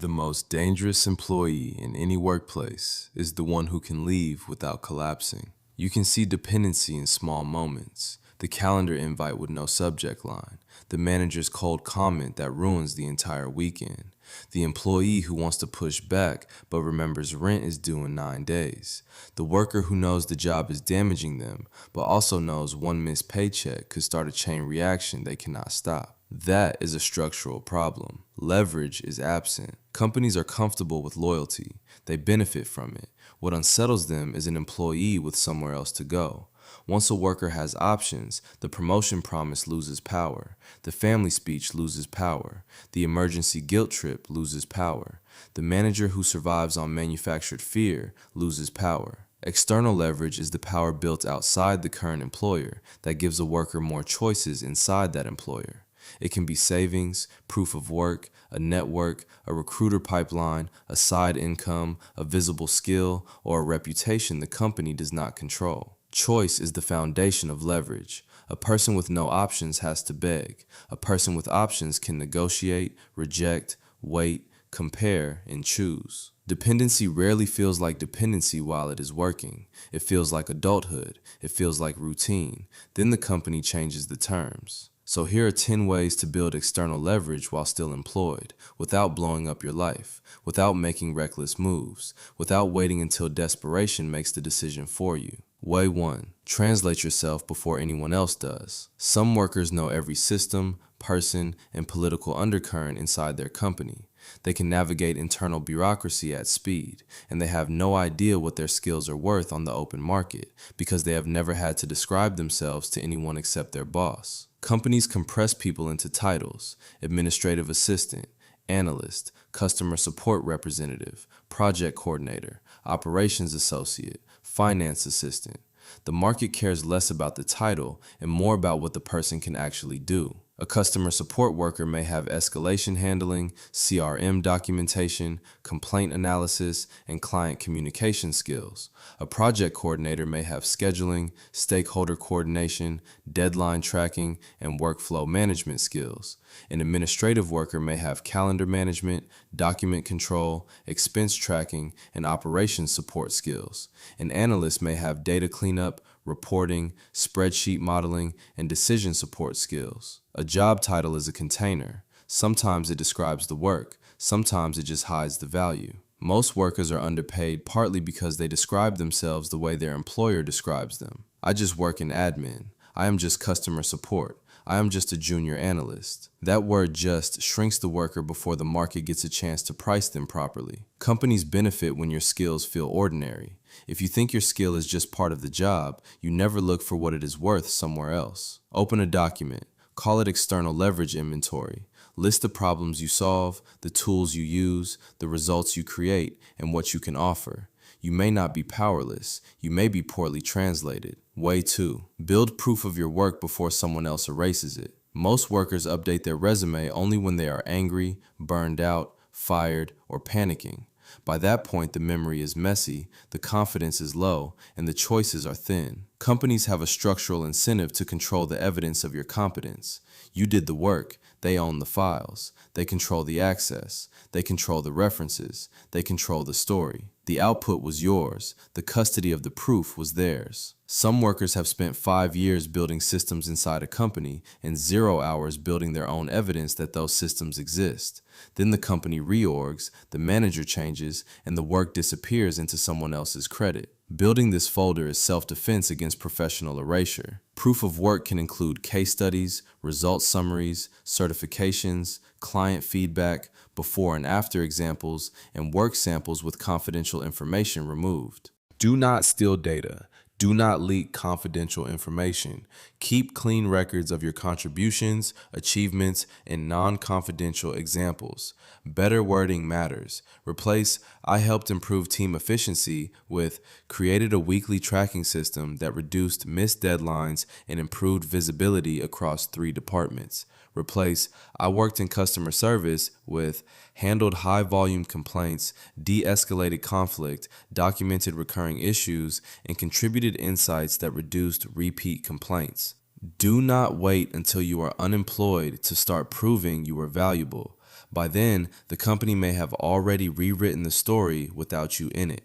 The most dangerous employee in any workplace is the one who can leave without collapsing. You can see dependency in small moments. The calendar invite with no subject line. The manager's cold comment that ruins the entire weekend. The employee who wants to push back but remembers rent is due in 9 days. The worker who knows the job is damaging them but also knows one missed paycheck could start a chain reaction they cannot stop. That is a structural problem. Leverage is absent. Companies are comfortable with loyalty. They benefit from it. What unsettles them is an employee with somewhere else to go. Once a worker has options, the promotion promise loses power. The family speech loses power. The emergency guilt trip loses power. The manager who survives on manufactured fear loses power. External leverage is the power built outside the current employer that gives a worker more choices inside that employer. It can be savings, proof of work, a network, a recruiter pipeline, a side income, a visible skill, or a reputation the company does not control. Choice is the foundation of leverage. A person with no options has to beg. A person with options can negotiate, reject, wait, compare, and choose. Dependency rarely feels like dependency while it is working. It feels like adulthood. It feels like routine. Then the company changes the terms. So here are 10 ways to build external leverage while still employed, without blowing up your life, without making reckless moves, without waiting until desperation makes the decision for you. Way 1. Translate yourself before anyone else does. Some workers know every system, person, and political undercurrent inside their company. They can navigate internal bureaucracy at speed, and they have no idea what their skills are worth on the open market because they have never had to describe themselves to anyone except their boss. Companies compress people into titles: administrative assistant, analyst, customer support representative, project coordinator, operations associate, finance assistant. The market cares less about the title and more about what the person can actually do. A customer support worker may have escalation handling, CRM documentation, complaint analysis, and client communication skills. A project coordinator may have scheduling, stakeholder coordination, deadline tracking, and workflow management skills. An administrative worker may have calendar management, document control, expense tracking, and operations support skills. An analyst may have data cleanup, reporting, spreadsheet modeling, and decision support skills. A job title is a container. Sometimes it describes the work, sometimes it just hides the value. Most workers are underpaid partly because they describe themselves the way their employer describes them. I just work in admin. I am just customer support. I am just a junior analyst. That word "just" shrinks the worker before the market gets a chance to price them properly. Companies benefit when your skills feel ordinary. If you think your skill is just part of the job, you never look for what it is worth somewhere else. Open a document. Call it external leverage inventory. List the problems you solve, the tools you use, the results you create, and what you can offer. You may not be powerless. You may be poorly translated. Way 2. Build proof of your work before someone else erases it. Most workers update their resume only when they are angry, burned out, fired, or panicking. By that point, the memory is messy, the confidence is low, and the choices are thin. Companies have a structural incentive to control the evidence of your competence. You did the work. They own the files. They control the access. They control the references. They control the story. The output was yours. The custody of the proof was theirs. Some workers have spent 5 years building systems inside a company and 0 hours building their own evidence that those systems exist. Then the company reorgs, the manager changes, and the work disappears into someone else's credit. Building this folder is self-defense against professional erasure. Proof of work can include case studies, result summaries, certifications, client feedback, before and after examples, and work samples with confidential information removed. Do not steal data. Do not leak confidential information. Keep clean records of your contributions, achievements, and non-confidential examples. Better wording matters. Replace "I helped improve team efficiency" with "created a weekly tracking system that reduced missed deadlines and improved visibility across 3 departments." Replace "I worked in customer service" with "handled high-volume complaints, de-escalated conflict, documented recurring issues, and contributed insights that reduced repeat complaints." Do not wait until you are unemployed to start proving you are valuable. By then, the company may have already rewritten the story without you in it.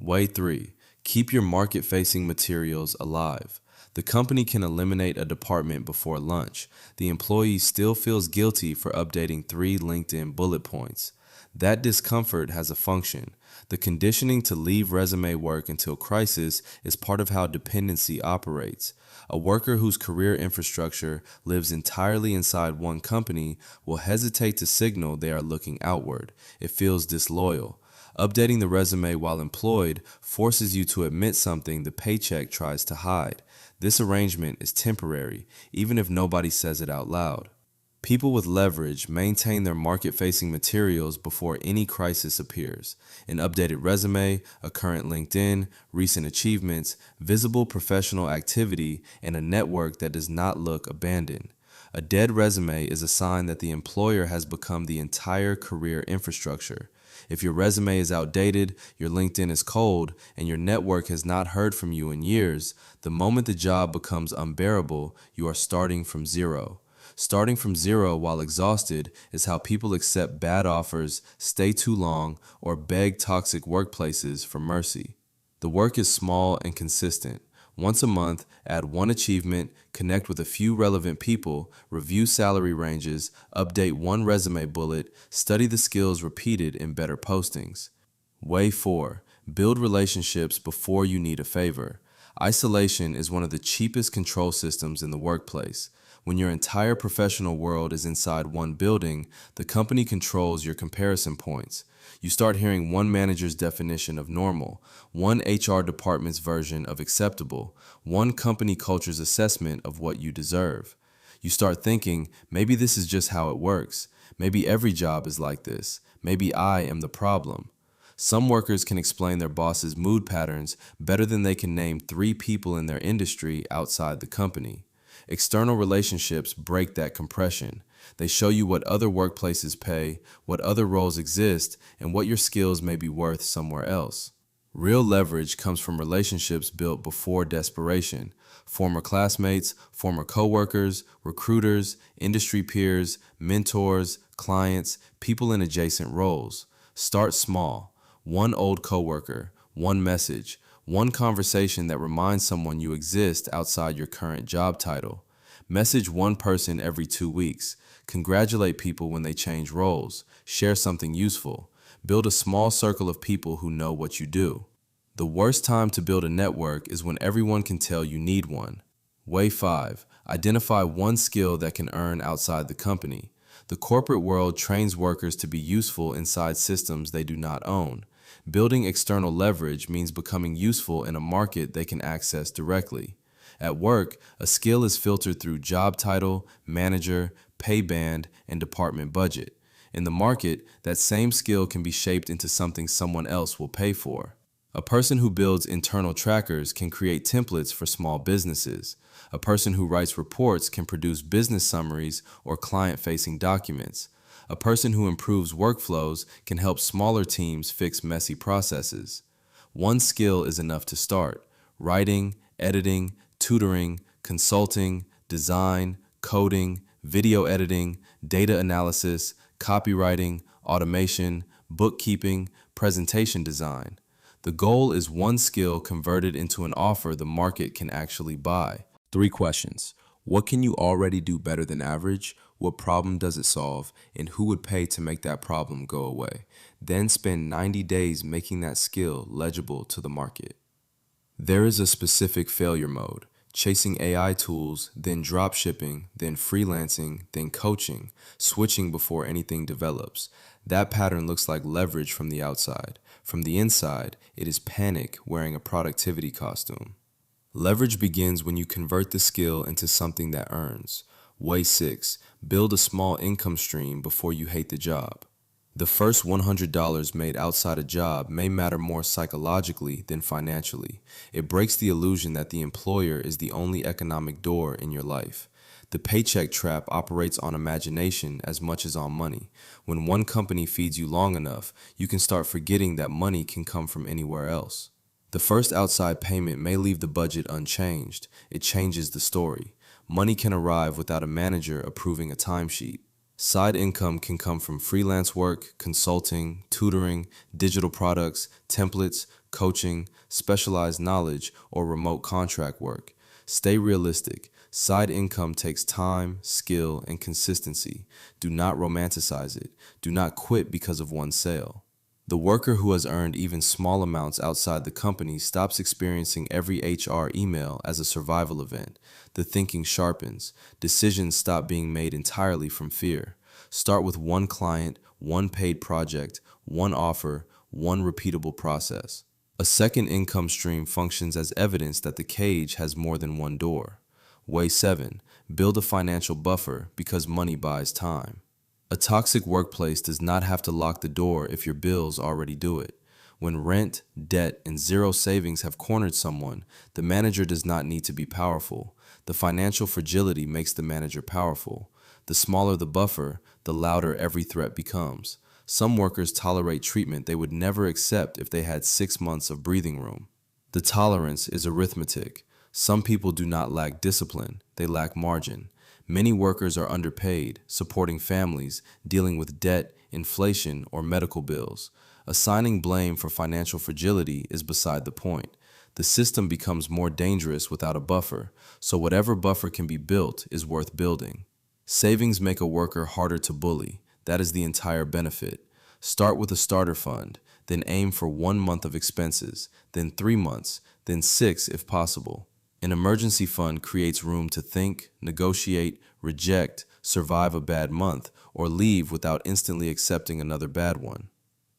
Way 3. Keep your market-facing materials alive. The company can eliminate a department before lunch. The employee still feels guilty for updating 3 LinkedIn bullet points. That discomfort has a function. The conditioning to leave resume work until crisis is part of how dependency operates. A worker whose career infrastructure lives entirely inside one company will hesitate to signal they are looking outward. It feels disloyal. Updating the resume while employed forces you to admit something the paycheck tries to hide. This arrangement is temporary, even if nobody says it out loud. People with leverage maintain their market-facing materials before any crisis appears. An updated resume, a current LinkedIn, recent achievements, visible professional activity, and a network that does not look abandoned. A dead resume is a sign that the employer has become the entire career infrastructure. If your resume is outdated, your LinkedIn is cold, and your network has not heard from you in years, the moment the job becomes unbearable, you are starting from zero. Starting from zero while exhausted is how people accept bad offers, stay too long, or beg toxic workplaces for mercy. The work is small and consistent. Once a month, add one achievement, connect with a few relevant people, review salary ranges, update one resume bullet, study the skills repeated in better postings. Way 4. Build relationships before you need a favor. Isolation is one of the cheapest control systems in the workplace. When your entire professional world is inside one building, the company controls your comparison points. You start hearing one manager's definition of normal, one HR department's version of acceptable, one company culture's assessment of what you deserve. You start thinking, maybe this is just how it works. Maybe every job is like this. Maybe I am the problem. Some workers can explain their boss's mood patterns better than they can name 3 people in their industry outside the company. External relationships break that compression. They show you what other workplaces pay, what other roles exist, and what your skills may be worth somewhere else. Real leverage comes from relationships built before desperation. Former classmates, former coworkers, recruiters, industry peers, mentors, clients, people in adjacent roles. Start small. One old coworker, one message, one conversation that reminds someone you exist outside your current job title. Message one person every 2 weeks. Congratulate people when they change roles. Share something useful. Build a small circle of people who know what you do. The worst time to build a network is when everyone can tell you need one. Way 5. Identify one skill that can earn outside the company. The corporate world trains workers to be useful inside systems they do not own. Building external leverage means becoming useful in a market they can access directly. At work, a skill is filtered through job title, manager, pay band, and department budget. In the market, that same skill can be shaped into something someone else will pay for. A person who builds internal trackers can create templates for small businesses. A person who writes reports can produce business summaries or client-facing documents. A person who improves workflows can help smaller teams fix messy processes. One skill is enough to start. Writing, editing, tutoring, consulting, design, coding, video editing, data analysis, copywriting, automation, bookkeeping, presentation design. The goal is one skill converted into an offer the market can actually buy. 3 questions. What can you already do better than average? What problem does it solve? And who would pay to make that problem go away? Then spend 90 days making that skill legible to the market. There is a specific failure mode. Chasing AI tools, then drop shipping, then freelancing, then coaching, switching before anything develops. That pattern looks like leverage from the outside. From the inside, it is panic wearing a productivity costume. Leverage begins when you convert the skill into something that earns. Way 6. Build a small income stream before you hate the job. The first $100 made outside a job may matter more psychologically than financially. It breaks the illusion that the employer is the only economic door in your life. The paycheck trap operates on imagination as much as on money. When one company feeds you long enough, you can start forgetting that money can come from anywhere else. The first outside payment may leave the budget unchanged. It changes the story. Money can arrive without a manager approving a timesheet. Side income can come from freelance work, consulting, tutoring, digital products, templates, coaching, specialized knowledge, or remote contract work. Stay realistic. Side income takes time, skill, and consistency. Do not romanticize it. Do not quit because of one sale. The worker who has earned even small amounts outside the company stops experiencing every HR email as a survival event. The thinking sharpens. Decisions stop being made entirely from fear. Start with one client, one paid project, one offer, one repeatable process. A second income stream functions as evidence that the cage has more than one door. Way 7. Build a financial buffer because money buys time. A toxic workplace does not have to lock the door if your bills already do it. When rent, debt, and zero savings have cornered someone, the manager does not need to be powerful. The financial fragility makes the manager powerful. The smaller the buffer, the louder every threat becomes. Some workers tolerate treatment they would never accept if they had 6 months of breathing room. The tolerance is arithmetic. Some people do not lack discipline, they lack margin. Many workers are underpaid, supporting families, dealing with debt, inflation, or medical bills. Assigning blame for financial fragility is beside the point. The system becomes more dangerous without a buffer, so whatever buffer can be built is worth building. Savings make a worker harder to bully. That is the entire benefit. Start with a starter fund, then aim for 1 month of expenses, then 3 months, then 6 if possible. An emergency fund creates room to think, negotiate, reject, survive a bad month, or leave without instantly accepting another bad one.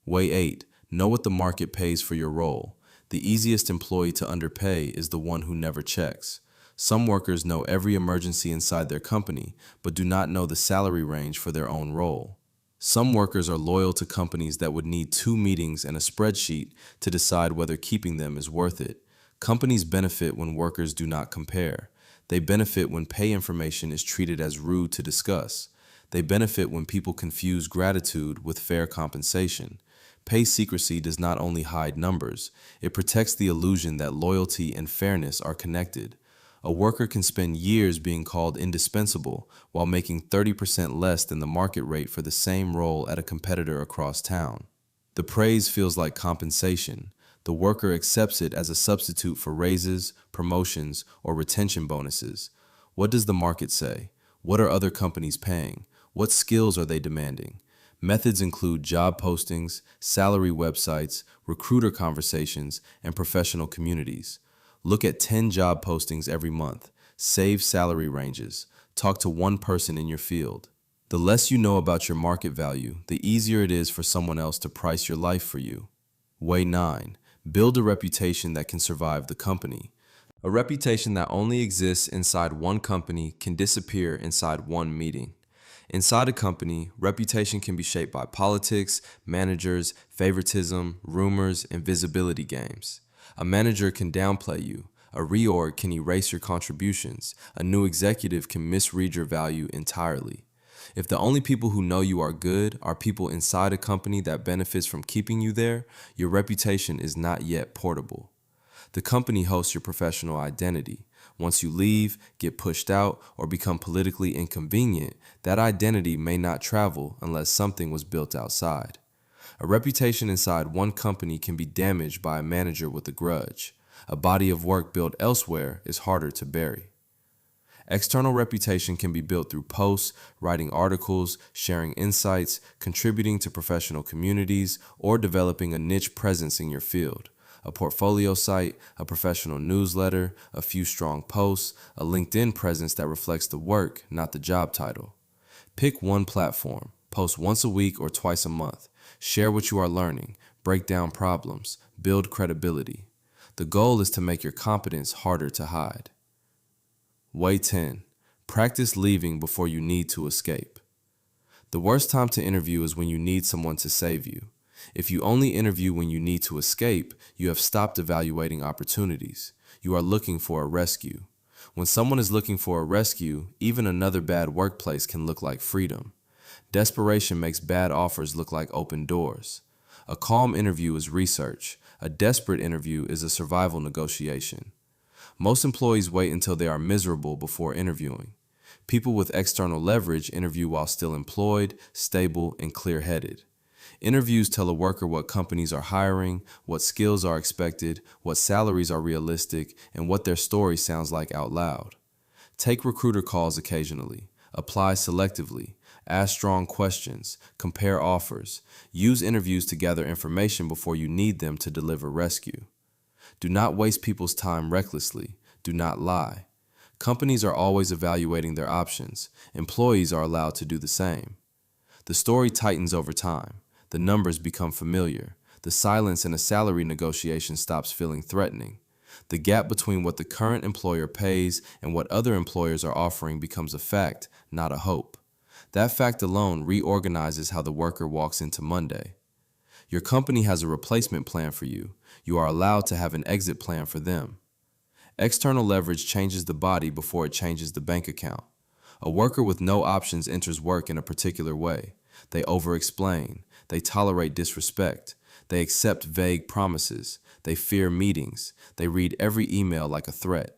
Way 8. Know what the market pays for your role. The easiest employee to underpay is the one who never checks. Some workers know every emergency inside their company, but do not know the salary range for their own role. Some workers are loyal to companies that would need 2 meetings and a spreadsheet to decide whether keeping them is worth it. Companies benefit when workers do not compare. They benefit when pay information is treated as rude to discuss. They benefit when people confuse gratitude with fair compensation. Pay secrecy does not only hide numbers, it protects the illusion that loyalty and fairness are connected. A worker can spend years being called indispensable while making 30% less than the market rate for the same role at a competitor across town. The praise feels like compensation. The worker accepts it as a substitute for raises, promotions, or retention bonuses. What does the market say? What are other companies paying? What skills are they demanding? Methods include job postings, salary websites, recruiter conversations, and professional communities. Look at 10 job postings every month. Save salary ranges. Talk to one person in your field. The less you know about your market value, the easier it is for someone else to price your life for you. Way 9. Build a reputation that can survive the company. A reputation that only exists inside one company can disappear inside one meeting. Inside a company, reputation can be shaped by politics, managers, favoritism, rumors, and visibility games. A manager can downplay you. A reorg can erase your contributions. A new executive can misread your value entirely. If the only people who know you are good are people inside a company that benefits from keeping you there, your reputation is not yet portable. The company hosts your professional identity. Once you leave, get pushed out, or become politically inconvenient, that identity may not travel unless something was built outside. A reputation inside one company can be damaged by a manager with a grudge. A body of work built elsewhere is harder to bury. External reputation can be built through posts, writing articles, sharing insights, contributing to professional communities, or developing a niche presence in your field. A portfolio site, a professional newsletter, a few strong posts, a LinkedIn presence that reflects the work, not the job title. Pick one platform, post once a week or twice a month. Share what you are learning, break down problems, build credibility. The goal is to make your competence harder to hide. Way 10. Practice leaving before you need to escape. The worst time to interview is when you need someone to save you. If you only interview when you need to escape, you have stopped evaluating opportunities. You are looking for a rescue. When someone is looking for a rescue, even another bad workplace can look like freedom. Desperation makes bad offers look like open doors. A calm interview is research. A desperate interview is a survival negotiation. Most employees wait until they are miserable before interviewing. People with external leverage interview while still employed, stable, and clear-headed. Interviews tell a worker what companies are hiring, what skills are expected, what salaries are realistic, and what their story sounds like out loud. Take recruiter calls occasionally. Apply selectively. Ask strong questions. Compare offers. Use interviews to gather information before you need them to deliver rescue. Do not waste people's time recklessly. Do not lie. Companies are always evaluating their options. Employees are allowed to do the same. The story tightens over time. The numbers become familiar. The silence in a salary negotiation stops feeling threatening. The gap between what the current employer pays and what other employers are offering becomes a fact, not a hope. That fact alone reorganizes how the worker walks into Monday. Your company has a replacement plan for you. You are allowed to have an exit plan for them. External leverage changes the body before it changes the bank account. A worker with no options enters work in a particular way. They over-explain. They tolerate disrespect. They accept vague promises. They fear meetings. They read every email like a threat.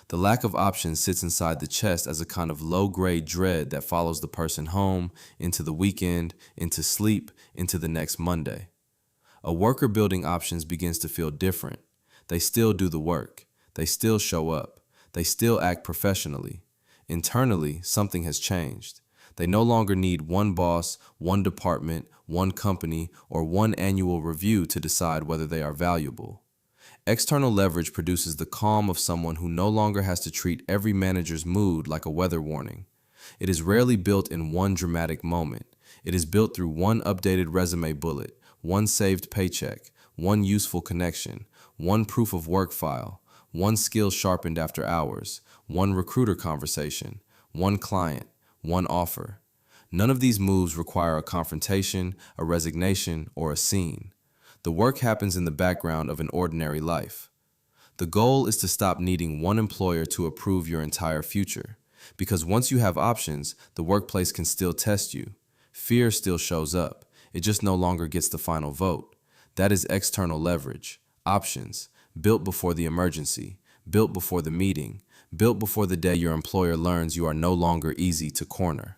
The lack of options sits inside the chest as a kind of low-grade dread that follows the person home, into the weekend, into sleep, into the next Monday. A worker building options begins to feel different. They still do the work. They still show up. They still act professionally. Internally, something has changed. They no longer need one boss, one department, one company, or one annual review to decide whether they are valuable. External leverage produces the calm of someone who no longer has to treat every manager's mood like a weather warning. It is rarely built in one dramatic moment. It is built through one updated resume bullet, one saved paycheck, one useful connection, one proof of work file, one skill sharpened after hours, one recruiter conversation, one client, one offer. None of these moves require a confrontation, a resignation, or a scene. The work happens in the background of an ordinary life. The goal is to stop needing one employer to approve your entire future. Because once you have options, the workplace can still test you. Fear still shows up. It just no longer gets the final vote. That is external leverage. Options. Built before the emergency. Built before the meeting. Built before the day your employer learns you are no longer easy to corner.